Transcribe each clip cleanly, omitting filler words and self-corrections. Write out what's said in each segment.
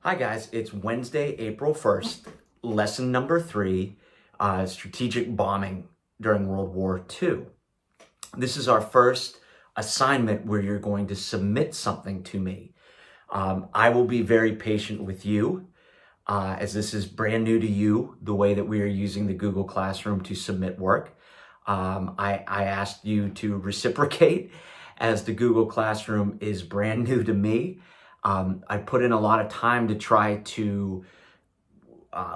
Hi guys, it's Wednesday, April 1st, lesson number 3, strategic bombing during World War II. This is our first assignment where you're going to submit something to me. I will be very patient with you as this is brand new to you, the way that we are using the Google Classroom to submit work. I asked you to reciprocate as the Google Classroom is brand new to me. I put in a lot of time to try to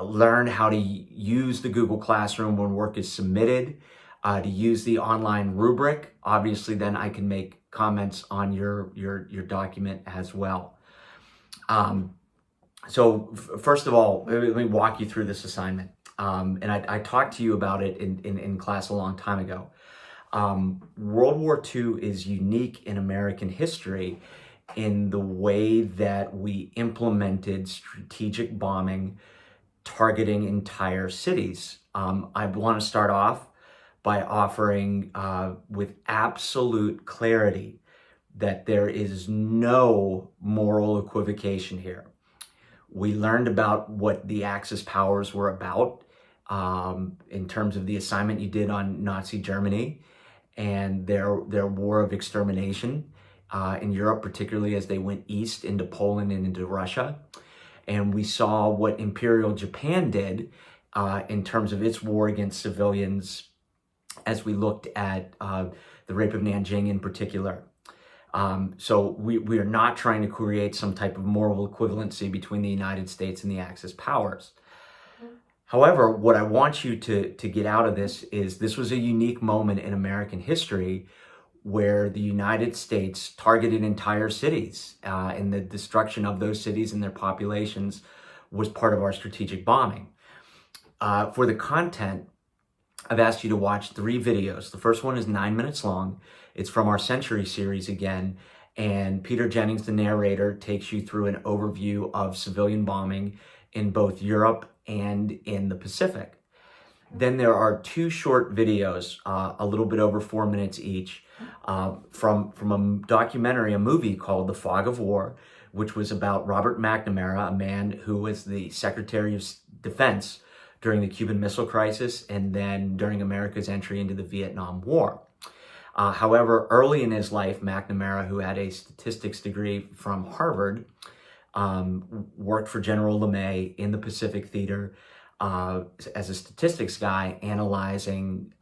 learn how to use the Google Classroom when work is submitted, to use the online rubric. Obviously, then I can make comments on your document as well. First of all, let me walk you through this assignment. And I talked to you about it in class a long time ago. World War II is unique in American history in the way that we implemented strategic bombing targeting entire cities. I want to start off by offering with absolute clarity that there is no moral equivocation here. We learned about what the Axis powers were about in terms of the assignment you did on Nazi Germany and their war of extermination in Europe, particularly as they went east into Poland and into Russia. And we saw what Imperial Japan did in terms of its war against civilians as we looked at the rape of Nanjing in particular. So we are not trying to create some type of moral equivalency between the United States and the Axis powers. However, what I want you to get out of this is this was a unique moment in American history where the United States targeted entire cities and the destruction of those cities and their populations was part of our strategic bombing. For the content, I've asked you to watch 3 videos. The first one is 9 minutes long. It's from our Century series again, and Peter Jennings, the narrator, takes you through an overview of civilian bombing in both Europe and in the Pacific. Then there are 2 short videos, a little bit over 4 minutes each, from a documentary, a movie called The Fog of War, which was about Robert McNamara, a man who was the Secretary of Defense during the Cuban Missile Crisis and then during America's entry into the Vietnam War. However, early in his life, McNamara, who had a statistics degree from Harvard, worked for General LeMay in the Pacific Theater as a statistics guy analyzing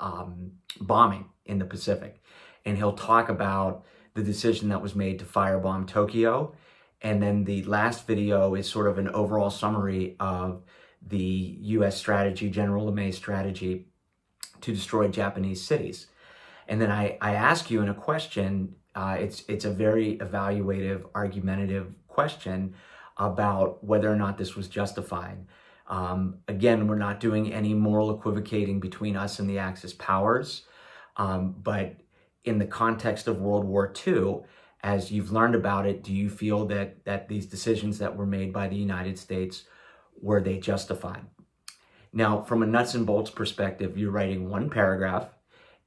bombing in the Pacific. And he'll talk about the decision that was made to firebomb Tokyo. And then the last video is sort of an overall summary of the U.S. strategy, General LeMay's strategy to destroy Japanese cities. And then I ask you in a question, it's a very evaluative, argumentative question about whether or not this was justified. Again, we're not doing any moral equivocating between us and the Axis powers, but in the context of World War II, as you've learned about it, do you feel that these decisions that were made by the United States, were they justified? Now, from a nuts and bolts perspective, you're writing 1 paragraph.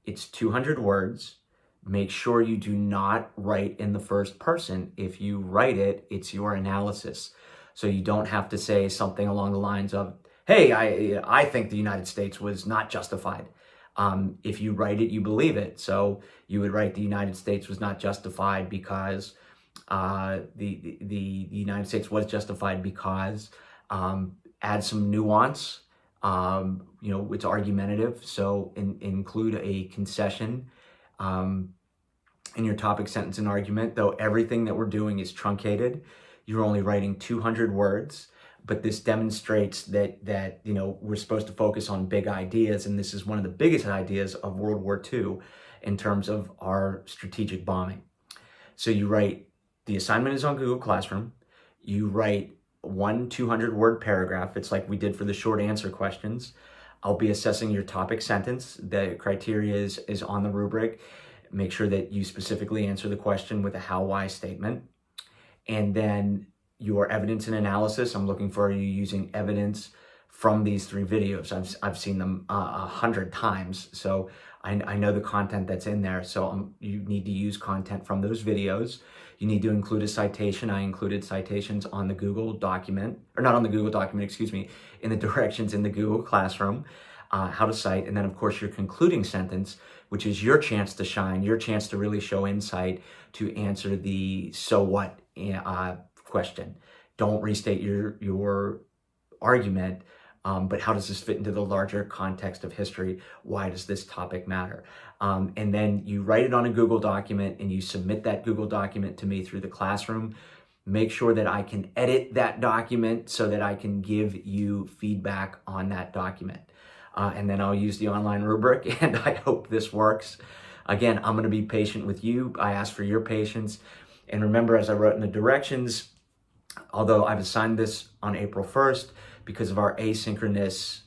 It's 200 words. Make sure you do not write in the first person. If you write it, it's your analysis. So you don't have to say something along the lines of, hey, I think the United States was not justified. If you write it, you believe it. So you would write the United States was not justified because the United States was justified because, add some nuance. It's argumentative. So include a concession in your topic, sentence, and argument, though everything that we're doing is truncated. You're only writing 200 words, but this demonstrates that we're supposed to focus on big ideas, and this is one of the biggest ideas of World War II in terms of our strategic bombing. So you write, the assignment is on Google Classroom. You write 1 200-word paragraph. It's like we did for the short answer questions. I'll be assessing your topic sentence. The criteria is on the rubric. Make sure that you specifically answer the question with a how-why statement. And then your evidence and analysis, I'm looking for you using evidence from these 3 videos. I've seen them 100 times, so I know the content that's in there. So you need to use content from those videos. You need to include a citation. I included citations on the Google document, or not on the Google document, excuse me, in the directions in the Google Classroom, how to cite. And then of course your concluding sentence, which is your chance to shine, your chance to really show insight to answer the so what question. Don't restate your argument, but how does this fit into the larger context of history? Why does this topic matter? And then you write it on a Google document and you submit that Google document to me through the Classroom. Make sure that I can edit that document so that I can give you feedback on that document. And then I'll use the online rubric, and I hope this works. Again, I'm going to be patient with you. I ask for your patience. And remember, as I wrote in the directions, although I've assigned this on April 1st, because of our asynchronous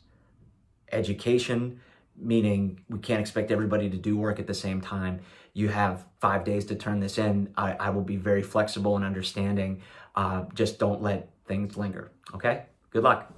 education, meaning we can't expect everybody to do work at the same time. You have 5 days to turn this in. I will be very flexible and understanding. Just don't let things linger, okay? Good luck.